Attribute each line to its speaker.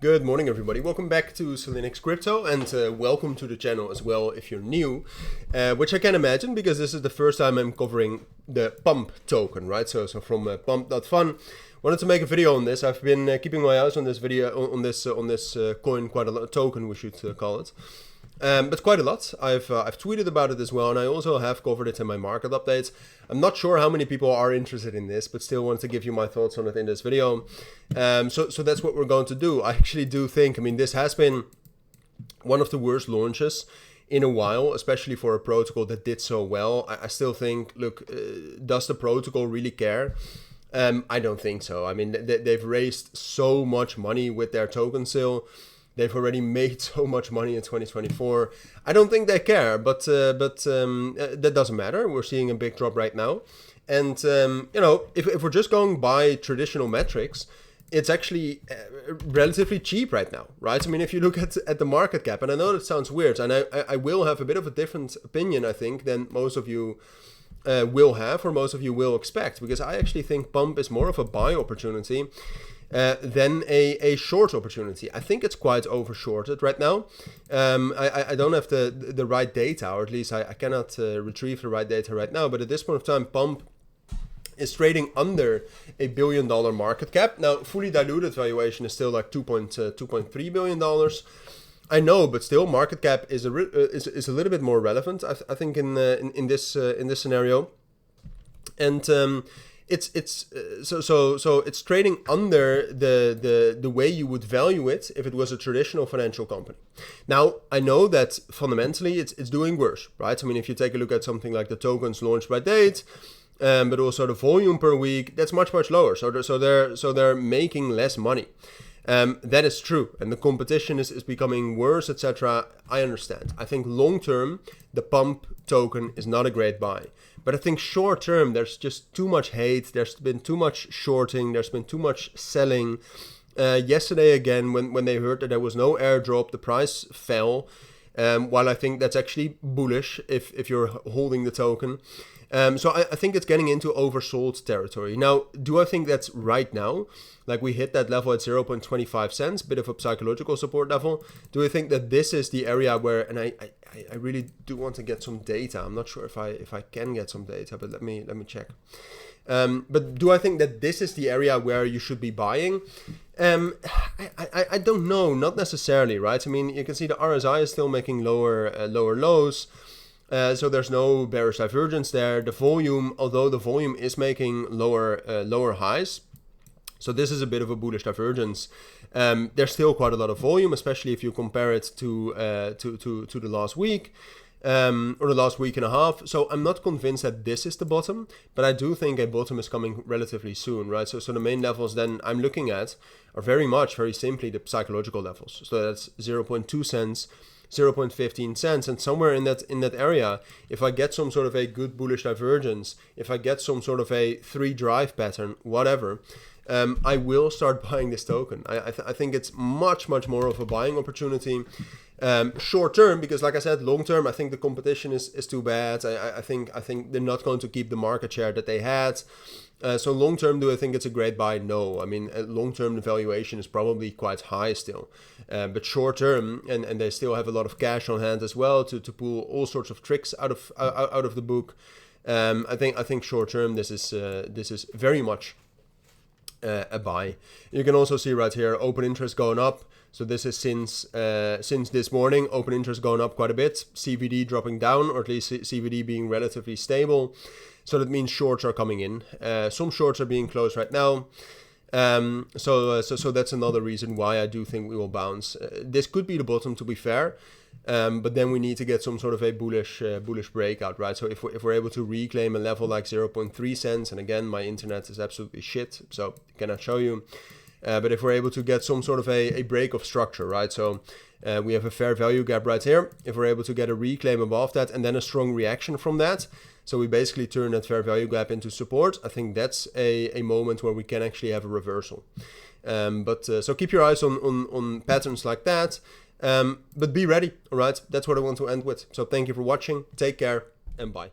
Speaker 1: Good morning, everybody. Welcome back to cilinixfxcapital, and welcome to the channel as well if you're new, which I can imagine because this is the first time I'm covering the Pump token, right? So from Pump.Fun. Wanted to make a video on this. I've been keeping my eyes on this video on this coin quite a lot, token we should call it. But quite a lot. I've tweeted about it as well, and I also have covered it in my market updates. I'm not sure how many people are interested in this, but still want to give you my thoughts on it in this video. So that's what we're going to do. I actually do think, this has been one of the worst launches in a while, especially for a protocol that did so well. I still think, look, does the protocol really care? I don't think so. They've raised so much money with their token sale. They've already made so much money in 2024. I don't think they care, but that doesn't matter. We're seeing a big drop right now. And, if we're just going by traditional metrics, it's actually relatively cheap right now, right? If you look at the market cap, and I know that sounds weird, and I will have a bit of a different opinion, I think, than most of you will have, or most of you will expect, because I actually think Pump is more of a buy opportunity than a short opportunity. I think it's quite over shorted right now. I don't have the right data, or at least I cannot retrieve the right data right now, but at this point of time, Pump is trading under $1 billion market cap. Now, fully diluted valuation is still like $2.3 billion. I know, but still, market cap is a little bit more relevant, I think, in this scenario, and it's trading under the way you would value it if it was a traditional financial company. Now, I know that fundamentally it's doing worse, right? If you take a look at something like the tokens launched by date, but also the volume per week, that's much lower. So they're making less money. That is true, and the competition is becoming worse, etc. I understand. I think long term, the Pump token is not a great buy. But I think short term, there's just too much hate. There's been too much shorting. There's been too much selling. Yesterday, again, when they heard that there was no airdrop, the price fell. While I think that's actually bullish if you're holding the token. So I think it's getting into oversold territory. Now, do I think that's right now? Like we hit that level at 0.25 cents, bit of a psychological support level. Do I think that this is the area where, and I really do want to get some data. I'm not sure if I can get some data, but let me check. But do I think that this is the area where you should be buying? I don't know, not necessarily, right? You can see the RSI is still making lower lows. So there's no bearish divergence there. The volume, although the volume is making lower highs, so this is a bit of a bullish divergence. There's still quite a lot of volume, especially if you compare it to the last week. Or the last week and a half. So I'm not convinced that this is the bottom, but I do think a bottom is coming relatively soon, right? So the main levels then I'm looking at are very simply the psychological levels. So that's 0.2 cents, 0.15 cents, and somewhere in that area, if I get some sort of a good bullish divergence, if I get some sort of a 3 drive pattern, whatever, I will start buying this token. I think it's much more of a buying opportunity. Short term, because like I said, long term, I think the competition is too bad. I think they're not going to keep the market share that they had. So long term, do I think it's a great buy? No. Long term, the valuation is probably quite high still. But short term, and they still have a lot of cash on hand as well to pull all sorts of tricks out of the book. I think short term, this is very much a buy. You can also see right here open interest going up. So this is since this morning, open interest going up quite a bit, CVD dropping down, or at least CVD being relatively stable. So that means shorts are coming in. Some shorts are being closed right now. So that's another reason why I do think we will bounce. This could be the bottom, to be fair, but then we need to get some sort of a bullish breakout, right? So if we're able to reclaim a level like 0.3 cents, and again, my internet is absolutely shit, so I cannot show you. But if we're able to get some sort of a break of structure, right? So we have a fair value gap right here. If we're able to get a reclaim above that and then a strong reaction from that, so we basically turn that fair value gap into support, I think that's a moment where we can actually have a reversal. So keep your eyes on patterns like that, but be ready, all right? That's what I want to end with. So thank you for watching. Take care and bye.